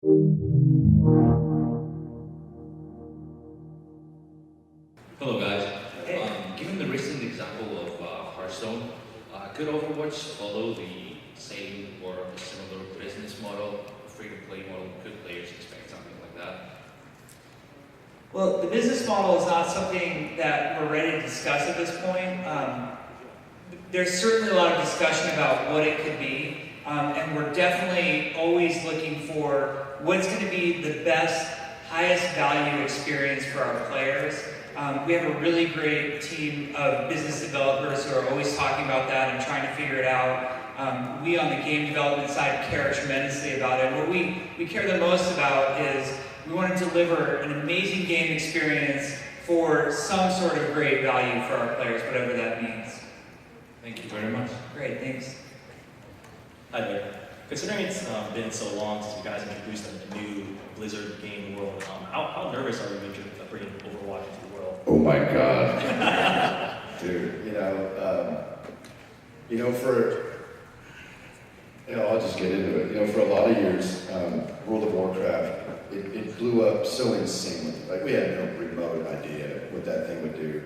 Hello guys. Given the recent example of Hearthstone, could Overwatch follow the same or a similar business model, free-to-play model? Could players expect something like that? Well, the business model is not something that we're ready to discuss at this point. There's certainly a lot of discussion about what it could be, and we're definitely always looking for what's going to be the best, highest value experience for our players. We have a really great team of business developers who are always talking about that and trying to figure it out. We on the game development side care tremendously about it. What we care the most about is we want to deliver an amazing game experience for some sort of great value for our players, whatever that means. Thank you very much. Great, thanks. Hi there. Considering it's been so long since you guys introduced a new Blizzard game in the world, how nervous are you of bringing Overwatch into the world? Oh my God. Dude, I'll just get into it. For a lot of years, World of Warcraft, it blew up so insanely. Like, we had no remote idea what that thing would do.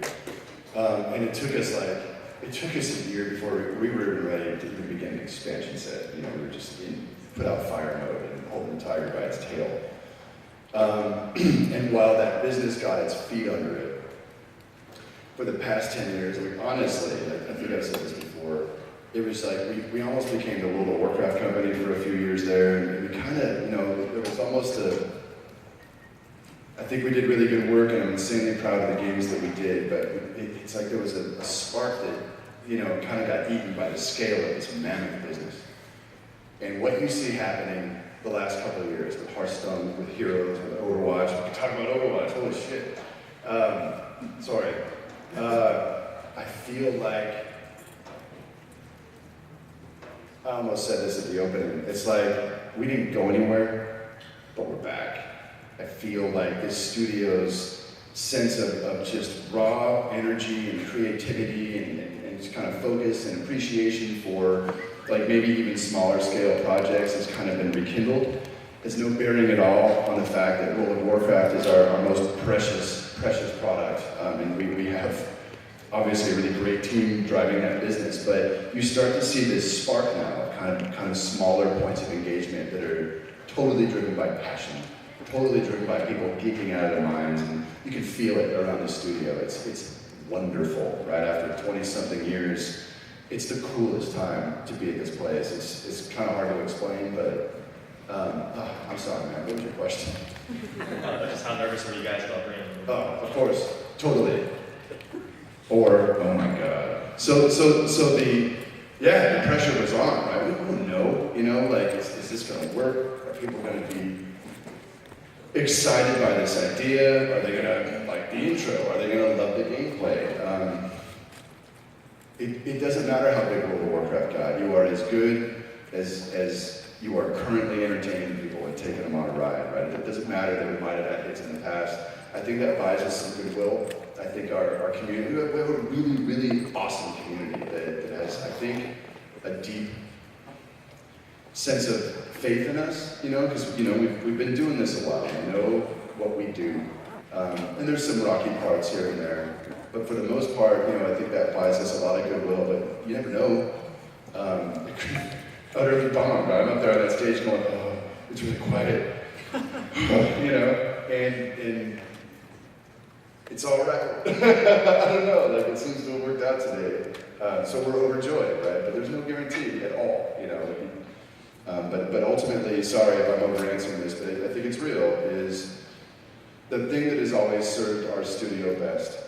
And it took us a year before we were even ready to even begin the expansion set. We were just put out fire mode and holding the tiger by its tail. And while that business got its feet under it, for the past 10 years, honestly, I think I've said this before, it was like we almost became the World of Warcraft company for a few years there, and we kind of, there was almost I think we did really good work, and I'm insanely proud of the games that we did, but it's like there was a spark that, kind of got eaten by the scale of this mammoth business. And what you see happening the last couple of years with Hearthstone, with Heroes, with Overwatch, we can talk about Overwatch, holy shit. I feel like, I almost said this at the opening, it's like we didn't go anywhere, but we're back. I feel like this studio's sense of just raw energy and creativity and just kind of focus and appreciation for like maybe even smaller scale projects has kind of been rekindled. There's no bearing at all on the fact that World of Warcraft is our most precious product. And we have obviously a really great team driving that business, but you start to see this spark now of kind of smaller points of engagement that are totally driven by passion, totally driven by people geeking out of their minds, and you can feel it around the studio. It's wonderful, right? After 20-something years, it's the coolest time to be at this place. It's kind of hard to explain, but I'm sorry, man. What was your question? Just how nervous were you guys about bringing? Oh, of course, totally. Or, oh my God. So the pressure was on, right? We don't know, is this going to work? Are people going to be excited by this idea? Are they going to like the intro? Are they going to love the gameplay? It doesn't matter how big World of Warcraft got. You are as good as you are currently entertaining people and taking them on a ride, right? It doesn't matter that we might have had hits in the past. I think that buys us some goodwill. I think our community, we have a really, really awesome community that has, I think, a deep sense of faith in us, because, we've been doing this a while. We know what we do. And there's some rocky parts here and there. But for the most part, I think that buys us a lot of goodwill, but you never know. It could utterly bomb, right? I'm up there on that stage going, oh, it's really quiet. And it's all right. I don't know, it seems to have worked out today. So we're overjoyed, right? But there's no guarantee at all, But ultimately, sorry if I'm over-answering this, but I think it's real, is the thing that has always served our studio best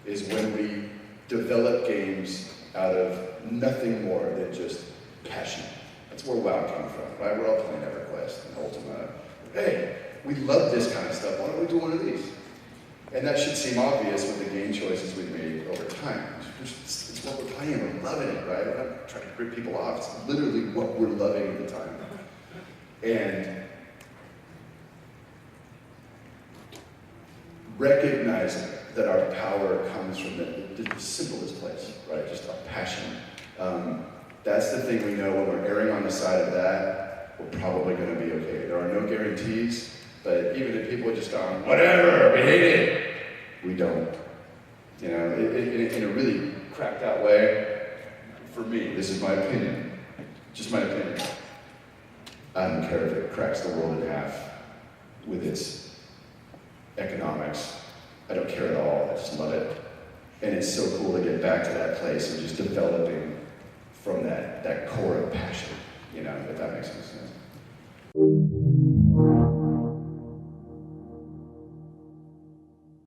is when we develop games out of nothing more than just passion. That's where WoW came from, right? We're all playing EverQuest and Ultima. Hey, we love this kind of stuff. Why don't we do one of these? And that should seem obvious with the game choices we've made over time. It's what we're playing. We're loving it, right? We're not trying to rip people off. It's literally what we're loving at the time. And recognizing that our power comes from the simplest place, right? Just a passion. That's the thing we know when we're erring on the side of that. we're probably going to be okay. There are no guarantees, but even if people are just gone, whatever, we hate it, we don't. You know, in a really cracked out way, for me, this is my opinion, just my opinion. I don't care if it cracks the world in half with its economics. I don't care at all, I just love it. And it's so cool to get back to that place of just developing from that core of passion, you know, if that makes any sense.